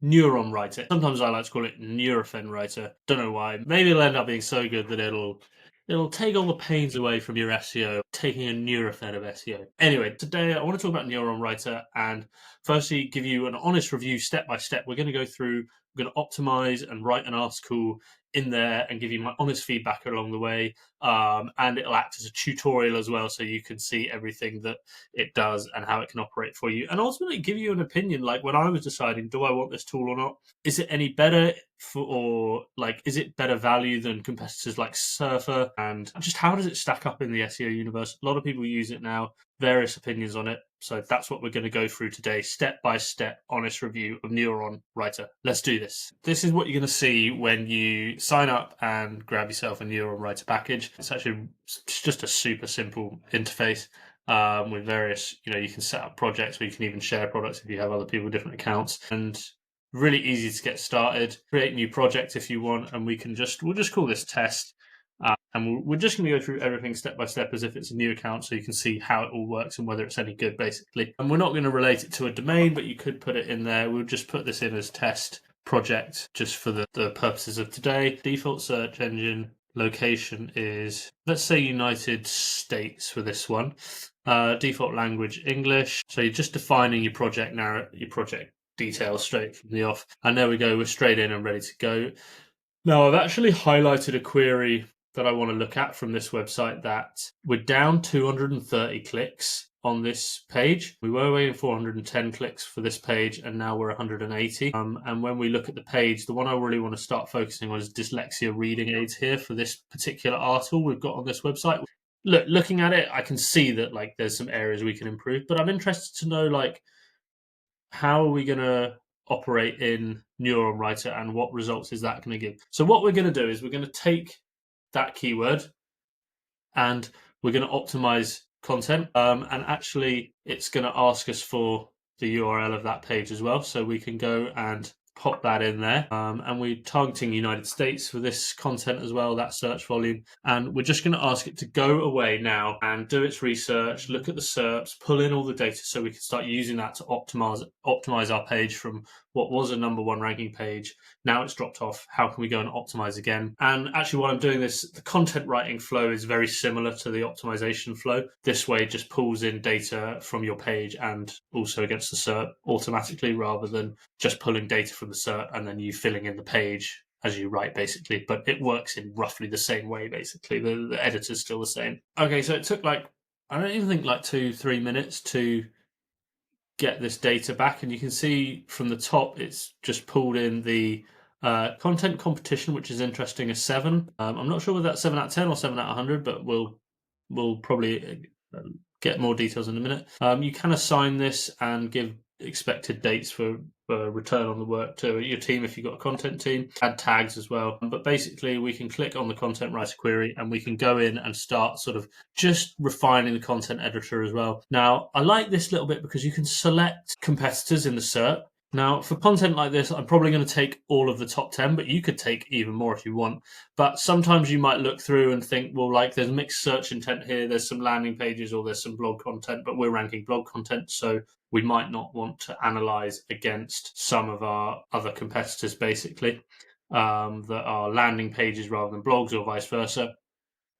Neuron Writer. Sometimes I like to call it Nurofen Writer. Don't know why. Maybe it'll end up being so good that it'll take all the pains away from your SEO, taking a Nurofen of SEO. Anyway, today I want to talk about Neuron Writer and firstly give you an honest review step by step. We're going to go through, we're going to optimize and write an article in there and give you my honest feedback along the way. And it'll act as a tutorial as well, so you can see everything that it does and how it can operate for you, and ultimately give you an opinion. Like when I was deciding, do I want this tool or not? Is it any better or like, is it better value than competitors like Surfer? And just how does it stack up in the SEO universe? A lot of people use it now, various opinions on it. So that's what we're going to go through today, step by step, honest review of Neuron Writer. Let's do this. This is what you're going to see when you sign up and grab yourself a Neuron Writer package. It's actually just a super simple interface. With various, you can set up projects, or you can even share products if you have other people with different accounts, and really easy to get started. Create a new project if you want, and we'll just call this test. And we're just going to go through everything step by step as if it's a new account, so you can see how it all works and whether it's any good, basically. And we're not going to relate it to a domain, but you could put it in there. We'll just put this in as test project just for the purposes of today. Default search engine location is, let's say, United States for this one. Default language English. So you're just defining your project details straight from the off. And there we go. We're straight in and ready to go. Now I've actually highlighted a query that I want to look at from this website that we're down 230 clicks on this page. We were waiting 410 clicks for this page, and now we're 180. And when we look at the page, the one I really want to start focusing on is dyslexia reading aids here for this particular article we've got on this website. Looking at it, I can see that there's some areas we can improve, but I'm interested to know how are we going to operate in Neuron Writer and what results is that going to give? So what we're going to do is we're going to take that keyword and we're going to optimize content. And actually, it's going to ask us for the URL of that page as well. So we can go and pop that in there. And we're targeting United States for this content as well, that search volume. And we're just going to ask it to go away now and do its research, look at the SERPs, pull in all the data so we can start using that to optimize our page from what was a number one ranking page. Now it's dropped off. How can we go and optimize again? And actually, while I'm doing this, the content writing flow is very similar to the optimization flow. This way just pulls in data from your page and also against the SERP automatically, rather than just pulling data from the SERP and then you filling in the page as you write, basically. But it works in roughly the same way, basically. The editor's still the same. Okay, so it took I don't even think 2-3 minutes to get this data back, and you can see from the top it's just pulled in the content competition, which is interesting, a 7. I'm not sure whether that's 7 out of 10 or 7 out of 100, but we'll probably get more details in a minute. You can assign this and give expected dates for return on the work to your team if you've got a content team. Add tags as well. But basically, we can click on the content writer query and we can go in and start sort of just refining the content editor as well. Now, I like this little bit because you can select competitors in the SERP. Now, for content like this, I'm probably going to take all of the top 10, but you could take even more if you want. But sometimes you might look through and think, well, there's mixed search intent here. There's some landing pages or there's some blog content, but we're ranking blog content. So we might not want to analyze against some of our other competitors, basically, that are landing pages rather than blogs or vice versa.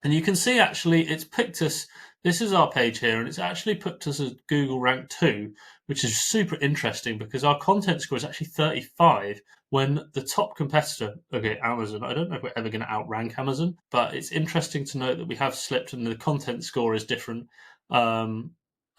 And you can see, actually, it's picked us. This is our page here, and it's actually put us as Google Rank 2, which is super interesting because our content score is actually 35 when the top competitor, Amazon, I don't know if we're ever going to outrank Amazon, but it's interesting to note that we have slipped and the content score is different.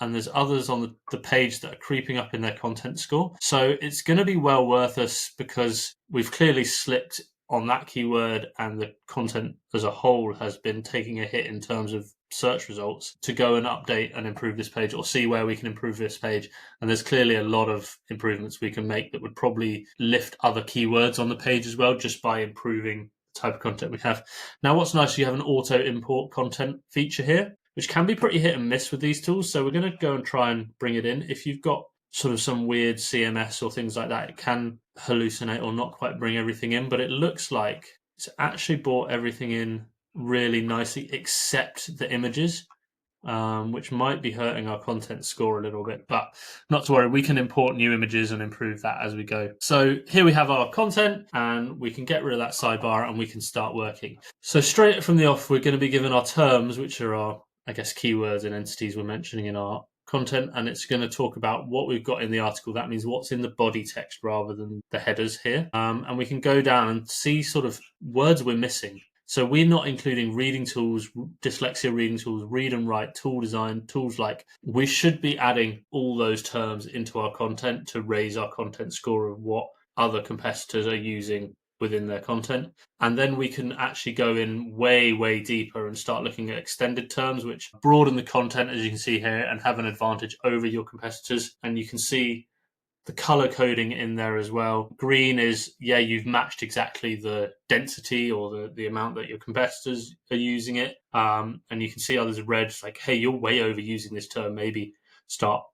And there's others on the page that are creeping up in their content score. So it's going to be well worth us because we've clearly slipped on that keyword, and the content as a whole has been taking a hit in terms of search results, to go and update and improve this page or see where we can improve this page. And there's clearly a lot of improvements we can make that would probably lift other keywords on the page as well, just by improving the type of content we have. Now, what's nice, you have an auto import content feature here, which can be pretty hit and miss with these tools. So we're going to go and try and bring it in. If you've got sort of some weird CMS or things like that, it can hallucinate or not quite bring everything in, but it looks like it's actually brought everything in really nicely except the images. which might be hurting our content score a little bit, but not to worry, we can import new images and improve that as we go. So here we have our content, and we can get rid of that sidebar and we can start working. So straight from the off, we're going to be given our terms, which are our, I guess, keywords and entities we're mentioning in our content, and it's going to talk about what we've got in the article. That means what's in the body text rather than the headers here. And we can go down and see sort of words we're missing. So we're not including reading tools, dyslexia reading tools, read and write, tool design, tools like. We should be adding all those terms into our content to raise our content score of what other competitors are using within their content. And then we can actually go in way, way deeper and start looking at extended terms, which broaden the content, as you can see here, and have an advantage over your competitors. And you can see the color coding in there as well. Green is, yeah, you've matched exactly the density or the amount that your competitors are using it. And you can see others red, it's like, hey, you're way overusing this term. Maybe start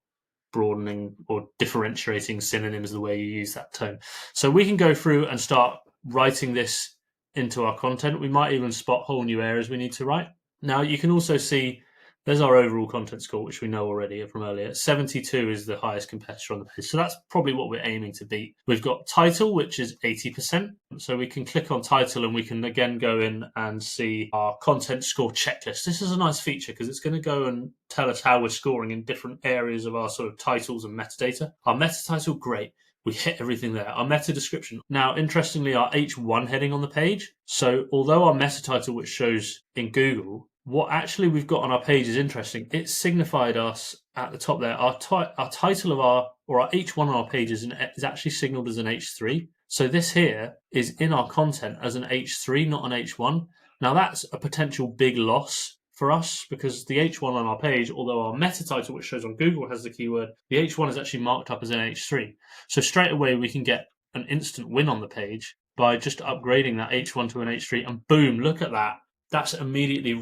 broadening or differentiating synonyms the way you use that term. So we can go through and start writing this into our content. We might even spot whole new areas we need to write. Now you can also see there's our overall content score, which we know already from earlier. 72 is the highest competitor on the page. So that's probably what we're aiming to beat. We've got title, which is 80%. So we can click on title and we can again go in and see our content score checklist. This is a nice feature because it's going to go and tell us how we're scoring in different areas of our sort of titles and metadata. Our meta title, great. We hit everything there. Our meta description. Now, interestingly, our H1 heading on the page. So although our meta title, which shows in Google, what actually we've got on our page is interesting. It signified us at the top there. Our title of our H1 on our page is actually signaled as an H3. So this here is in our content as an H3, not an H1. Now that's a potential big loss for us because the H1 on our page, although our meta title, which shows on Google, has the keyword, the H1 is actually marked up as an H3. So straight away we can get an instant win on the page by just upgrading that H1 to an H3, and boom, look at that. That's immediately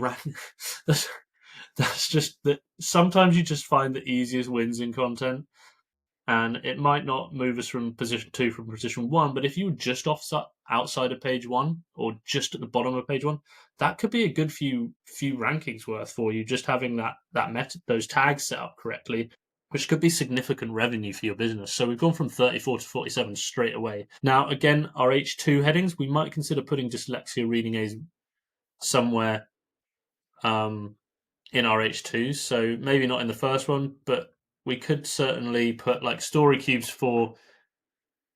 that's just that. Sometimes you just find the easiest wins in content, and it might not move us from position 2 from position 1, but if you were just outside of page 1 or just at the bottom of page 1, that could be a good few rankings worth for you, just having those tags set up correctly, which could be significant revenue for your business. So we've gone from 34 to 47 straight away. Now, again, our H2 headings, we might consider putting dyslexia reading aids somewhere in our H2s. So maybe not in the first one, but we could certainly put like story cubes for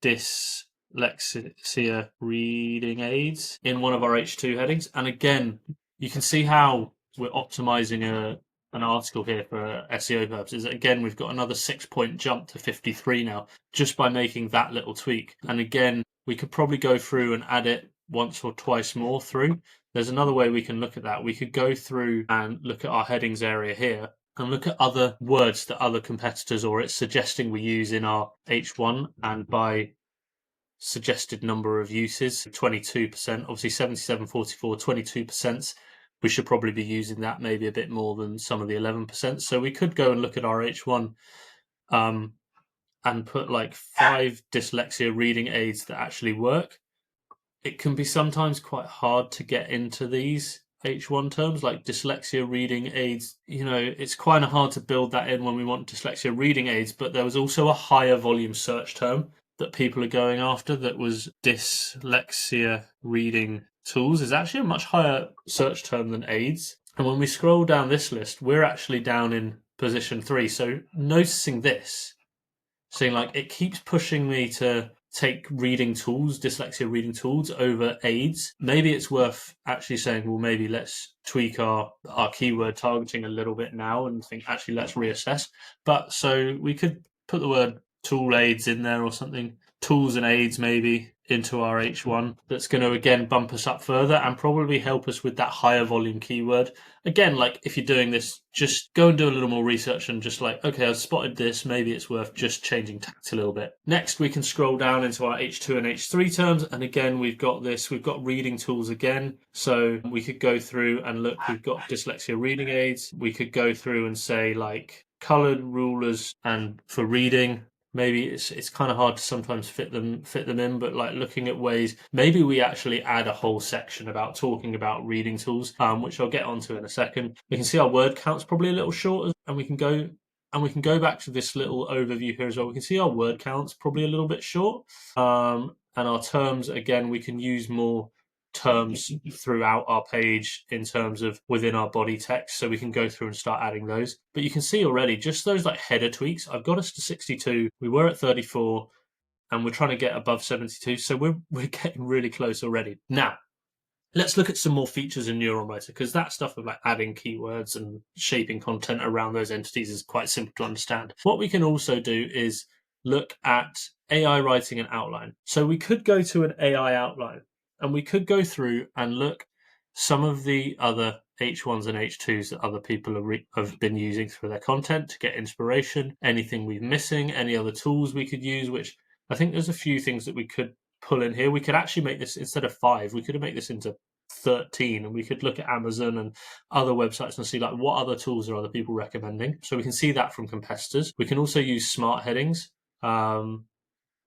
dyslexia reading aids in one of our H2 headings. And again, you can see how we're optimizing an article here for SEO purposes. Again, we've got another 6-point jump to 53 now just by making that little tweak. And again, we could probably go through and add it once or twice more through. There's another way we can look at that. We could go through and look at our headings area here and look at other words that other competitors or it's suggesting we use in our H1, and by suggested number of uses, 22%, obviously 77, 44, 22%. We should probably be using that maybe a bit more than some of the 11%. So we could go and look at our H1 and put like 5 dyslexia reading aids that actually work. It can be sometimes quite hard to get into these H1 terms like dyslexia reading aids. You know, it's quite hard to build that in when we want dyslexia reading aids, but there was also a higher volume search term that people are going after that was dyslexia reading tools. Is actually a much higher search term than aids. And when we scroll down this list, we're actually down in position 3. So noticing this, saying like it keeps pushing me to take reading tools, dyslexia reading tools over aids. Maybe it's worth actually saying, well, maybe let's tweak our keyword targeting a little bit now and think, actually, let's reassess. But so we could put the word tool aids in there or something, tools and aids maybe into our H1. That's going to, again, bump us up further and probably help us with that higher volume keyword. Again, like if you're doing this, just go and do a little more research and just like, okay, I've spotted this. Maybe it's worth just changing tact a little bit. Next, we can scroll down into our H2 and H3 terms. And again, we've got reading tools again. So we could go through and look, we've got dyslexia reading aids. We could go through and say like colored rulers and for reading. maybe it's kind of hard to sometimes fit them in, but like looking at ways, maybe we actually add a whole section about talking about reading tools, which I'll get onto in a second. We can see our word count's probably a little short, and we can go back to this little overview here as well. We can see our word count's probably a little bit short, and our terms, again, we can use more terms throughout our page in terms of within our body text, so we can go through and start adding those. But you can see already just those like header tweaks. I've got us to 62. We were at 34, and we're trying to get above 72, so we're getting really close already. Now, let's look at some more features in Neuron Writer, because that stuff of like adding keywords and shaping content around those entities is quite simple to understand. What we can also do is look at AI writing and outline. So we could go to an AI outline, and we could go through and look some of the other H1s and H2s that other people have been using for their content to get inspiration, anything we're missing, any other tools we could use, which I think there's a few things that we could pull in here. We could actually make this, instead of 5, we could make this into 13, and we could look at Amazon and other websites and see like what other tools are other people recommending. So we can see that from competitors. We can also use smart headings.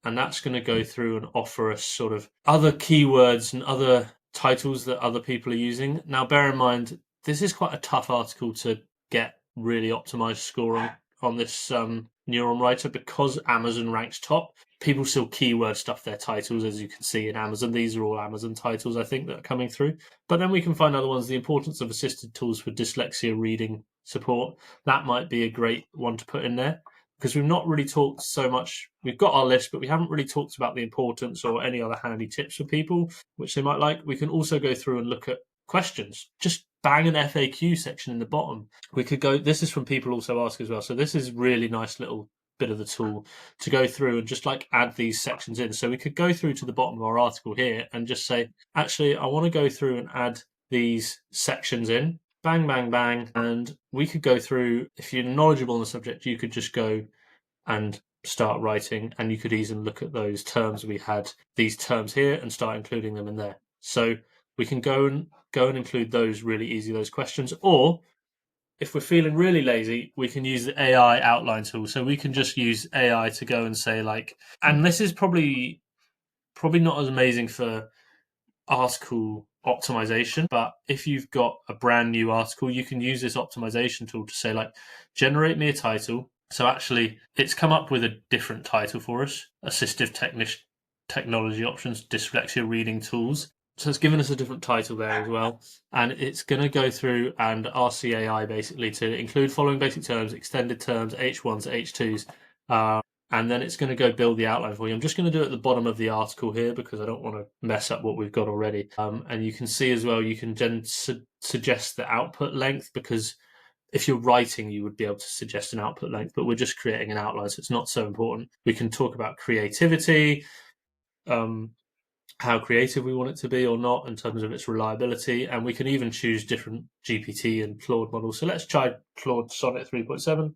And that's going to go through and offer us sort of other keywords and other titles that other people are using. Now, bear in mind, this is quite a tough article to get really optimized score on this Neuron Writer, because Amazon ranks top. People still keyword stuff their titles, as you can see in Amazon. These are all Amazon titles, I think, that are coming through. But then we can find other ones. The importance of assisted tools for dyslexia reading support. That might be a great one to put in there, because we've not really talked so much. We've got our list, but we haven't really talked about the importance or any other handy tips for people, which they might like. We can also go through and look at questions. Just bang an FAQ section in the bottom. We could go, this is from people also ask as well. So this is really nice little bit of the tool to go through and just like add these sections in. So we could go through to the bottom of our article here and just say, actually, I want to go through and add these sections in. Bang, bang, bang. And we could go through, if you're knowledgeable on the subject, you could just go and start writing, and you could even look at those terms. We had these terms here and start including them in there. So we can go and include those really easy, those questions. Or if we're feeling really lazy, we can use the AI outline tool. So we can just use AI to go and say like, and this is probably not as amazing for article optimization, but if you've got a brand new article, you can use this optimization tool to say like, generate me a title. So actually it's come up with a different title for us: assistive technology options, dyslexia reading tools. So it's given us a different title there as well. And it's going to go through and ask the AI basically to include following basic terms, extended terms, H1s, H2s, and then it's going to go build the outline for you. I'm just going to do it at the bottom of the article here because I don't want to mess up what we've got already. And you can see as well, you can then suggest the output length, because if you're writing, you would be able to suggest an output length, but we're just creating an outline, so it's not so important. We can talk about creativity, how creative we want it to be or not in terms of its reliability, and we can even choose different GPT and Claude models. So let's try Claude Sonnet 3.7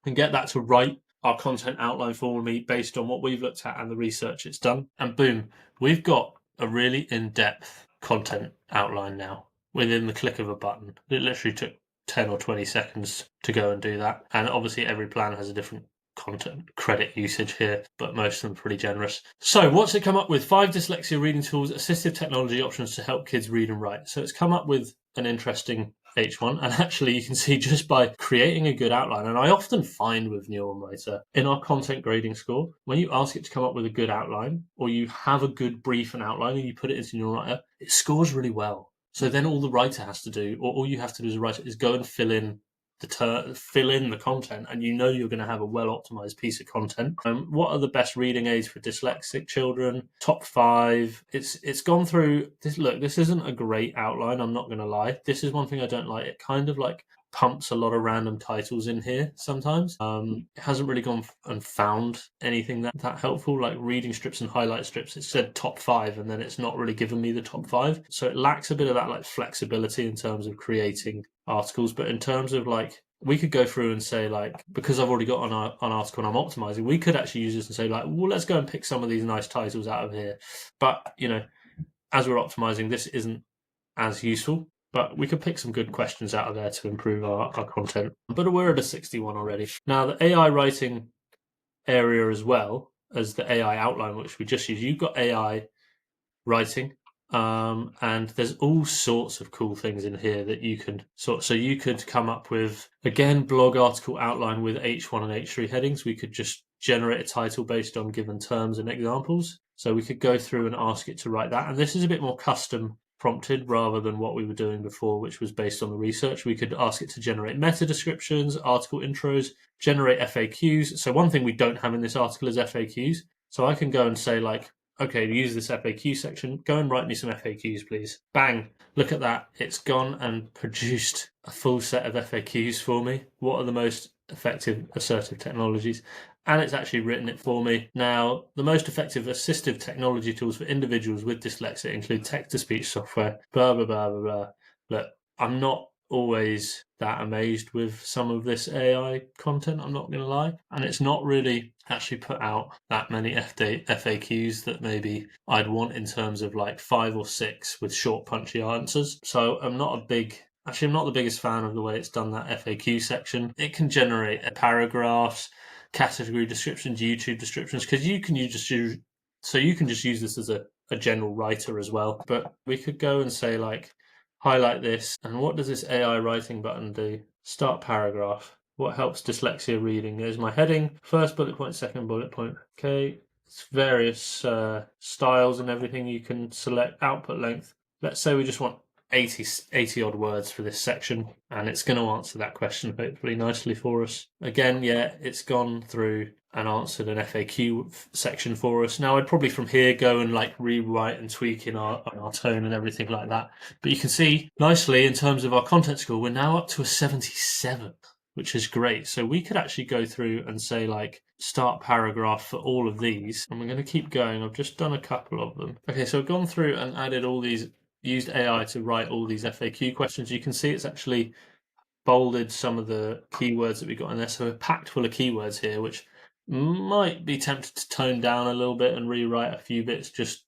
and get that to write our content outline for me based on what we've looked at and the research it's done. And boom, we've got a really in-depth content outline now within the click of a button. It literally took 10 or 20 seconds to go and do that. And obviously every plan has a different content credit usage here, but most of them are pretty generous. So what's it come up with? 5 dyslexia reading tools, assistive technology options to help kids read and write. So it's come up with an interesting H1, and actually you can see just by creating a good outline, and I often find with Neuron Writer in our content grading score, when you ask it to come up with a good outline, or you have a good brief and outline and you put it into Neuron Writer, it scores really well. So then all the writer has to do, or all you have to do as a writer, is go and fill in the content, and you know you're going to have a well-optimized piece of content. What are the best reading aids for dyslexic children? Top 5. It's gone through this. Look, this isn't a great outline, I'm not going to lie. This is one thing I don't like. It kind of like pumps a lot of random titles in here sometimes. It hasn't really gone and found anything that helpful, like reading strips and highlight strips. It said top 5, and then it's not really given me the top 5. So it lacks a bit of that like flexibility in terms of creating articles. But in terms of like, we could go through and say like, because I've already got an article and I'm optimizing, we could actually use this and say like, well, let's go and pick some of these nice titles out of here. But you know, as we're optimizing, this isn't as useful, but we could pick some good questions out of there to improve our content. But we're at a 61 already. Now the AI writing area as well as the AI outline, which we just used. You've got AI writing, and there's all sorts of cool things in here that you can so you could come up with, again, blog article outline with H1 and H3 headings. We could just generate a title based on given terms and examples. So we could go through and ask it to write that. And this is a bit more custom prompted rather than what we were doing before, which was based on the research. We could ask it to generate meta descriptions, article intros, generate FAQs. So one thing we don't have in this article is FAQs. So I can go and say, like, okay, use this FAQ section. Go and write me some FAQs, please. Bang. Look at that. It's gone and produced a full set of FAQs for me. What are the most effective assertive technologies? And it's actually written it for me. Now, the most effective assistive technology tools for individuals with dyslexia include text-to-speech software, blah, blah, blah, blah, blah. Look, I'm not always that amazed with some of this AI content, I'm not going to lie. And it's not really actually put out that many FAQs that maybe I'd want in terms of like 5 or 6 with short, punchy answers. So I'm not the biggest fan of the way it's done that FAQ section. It can generate paragraphs, category descriptions, YouTube descriptions, because you can just use this as a general writer as well. But we could go and say, like, highlight this. And what does this AI writing button do? Start paragraph. What helps dyslexia reading? There's my heading. First bullet point, second bullet point. Okay. It's various styles and everything you can select. Output length. Let's say we just want 80 odd words for this section, and it's going to answer that question hopefully nicely for us. Again, yeah, it's gone through and answered an FAQ section for us. Now, I'd probably from here go and like rewrite and tweak in our tone and everything like that. But you can see nicely in terms of our content score, we're now up to a 77, which is great. So we could actually go through and say, like, start paragraph for all of these. And we're going to keep going. I've just done a couple of them. Okay, so I've gone through and added all these, used AI to write all these FAQ questions. You can see it's actually bolded some of the keywords that we got in there. So we're packed full of keywords here, which might be tempted to tone down a little bit and rewrite a few bits just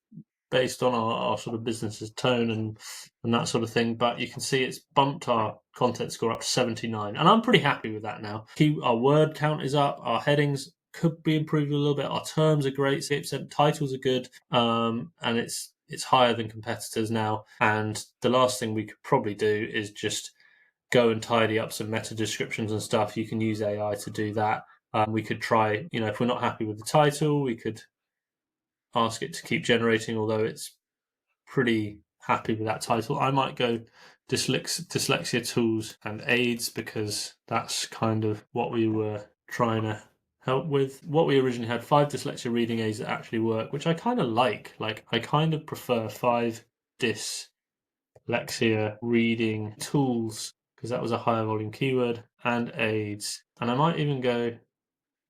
based on our sort of business's tone and that sort of thing. But you can see it's bumped our content score up to 79. And I'm pretty happy with that now. Our word count is up. Our headings could be improved a little bit. Our terms are great. 8% titles are good. And it's higher than competitors now. And the last thing we could probably do is just go and tidy up some meta descriptions and stuff. You can use AI to do that. We could try, if we're not happy with the title, we could ask it to keep generating, although it's pretty happy with that title. I might go dyslexia tools and aids, because that's kind of what we were trying to help with. What we originally had, 5 dyslexia reading aids that actually work, which I kind of like. Like, I kind of prefer 5 dyslexia reading tools, because that was a higher volume keyword, and aids. And I might even go,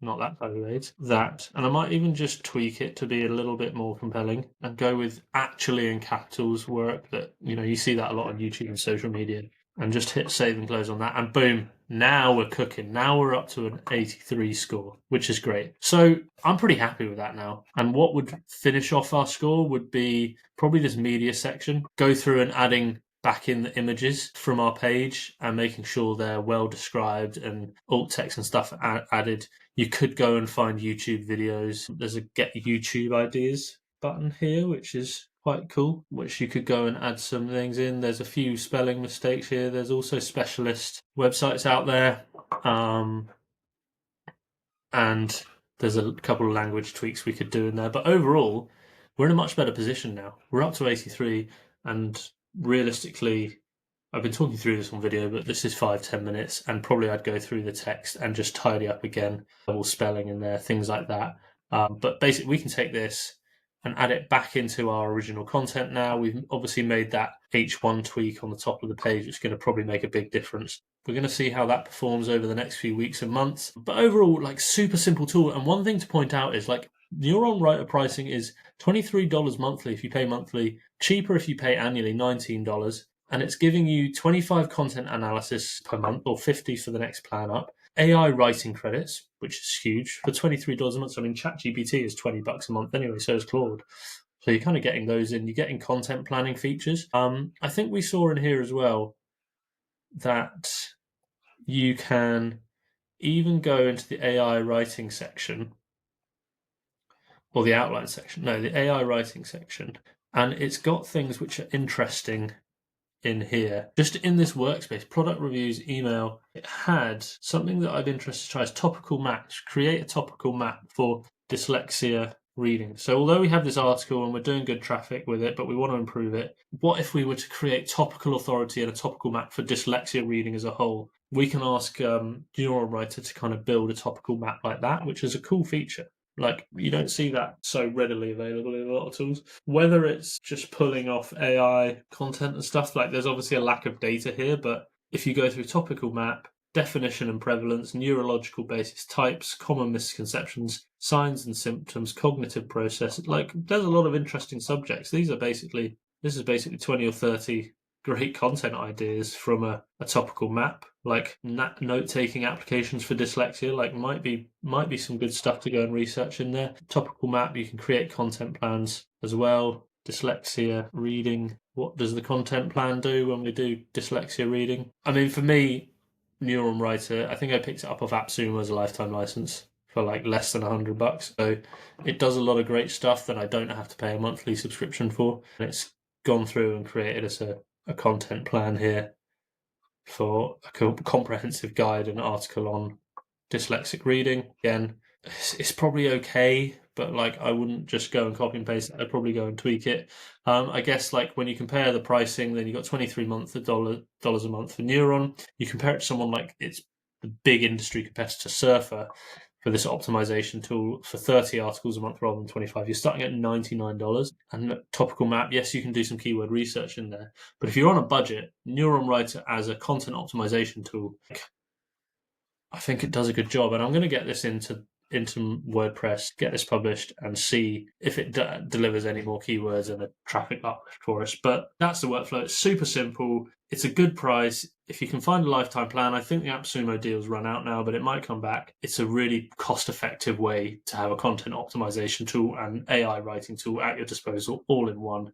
not that type of aids, that. And I might even just tweak it to be a little bit more compelling and go with actually in capitals work that, you see that a lot on YouTube and social media, and just hit save and close on that. And boom, now we're cooking. Now we're up to an 83 score, which is great. So I'm pretty happy with that now. And what would finish off our score would be probably this media section. Go through and adding back in the images from our page and making sure they're well described and alt text and stuff added. You could go and find YouTube videos. There's a get YouTube ideas button here, which is quite cool, which you could go and add some things in. There's a few spelling mistakes here. There's also specialist websites out there. And there's a couple of language tweaks we could do in there. But overall, we're in a much better position now. We're up to 83, and realistically, I've been talking through this on video, but this is 5-10 minutes, and probably I'd go through the text and just tidy up again, double spelling in there, things like that. But basically, we can take this and add it back into our original content now. We've obviously made that H1 tweak on the top of the page, which is going to probably make a big difference. We're going to see how that performs over the next few weeks and months. But overall, like, super simple tool. And one thing to point out is, like, Neuron Writer pricing is $23 monthly if you pay monthly, cheaper if you pay annually, $19. And it's giving you 25 content analysis per month, or 50 for the next plan up. AI writing credits, which is huge, for $23 a month. So, I mean, ChatGPT is $20 a month anyway, so is Claude. So you're kind of getting those in. You're getting content planning features. I think we saw in here as well that you can even go into the AI writing section or the outline section. No, the AI writing section. And it's got things which are interesting in here. Just in this workspace, product reviews, email, it had something that I'd be interested to try is topical maps. Create a topical map for dyslexia reading. So although we have this article and we're doing good traffic with it, but we want to improve it, what if we were to create topical authority and a topical map for dyslexia reading as a whole? We can ask Neuron Writer to kind of build a topical map like that, which is a cool feature. Like, you don't see that so readily available in a lot of tools. Whether it's just pulling off AI content and stuff, like there's obviously a lack of data here, but if you go through topical map, definition and prevalence, neurological basis, types, common misconceptions, signs and symptoms, cognitive process, like there's a lot of interesting subjects. This is basically 20 or 30 great content ideas from a topical map, like note-taking applications for dyslexia. Like might be some good stuff to go and research in there. Topical map, you can create content plans as well. Dyslexia reading, what does the content plan do when we do dyslexia reading? I mean, for me, Neuron Writer, I think I picked it up off AppSumo as a lifetime license for like less than $100. So it does a lot of great stuff that I don't have to pay a monthly subscription for. And it's gone through and created us a content plan here for a comprehensive guide and article on dyslexic reading. Again, it's probably okay, but like I wouldn't just go and copy and paste it. I'd probably go and tweak it. I guess like when you compare the pricing, then you got $23 dollars a month for Neuron. You compare it to someone like it's the big industry competitor Surfer for this optimization tool for 30 articles a month rather than 25. You're starting at $99. And topical map, yes, you can do some keyword research in there. But if you're on a budget, Neuron Writer as a content optimization tool, I think it does a good job. And I'm going to get this into WordPress, get this published, and see if it delivers any more keywords and a traffic uplift for us. But that's the workflow. It's super simple. It's a good price. If you can find a lifetime plan, I think the AppSumo deal's run out now, but it might come back. It's a really cost-effective way to have a content optimization tool and AI writing tool at your disposal all in one.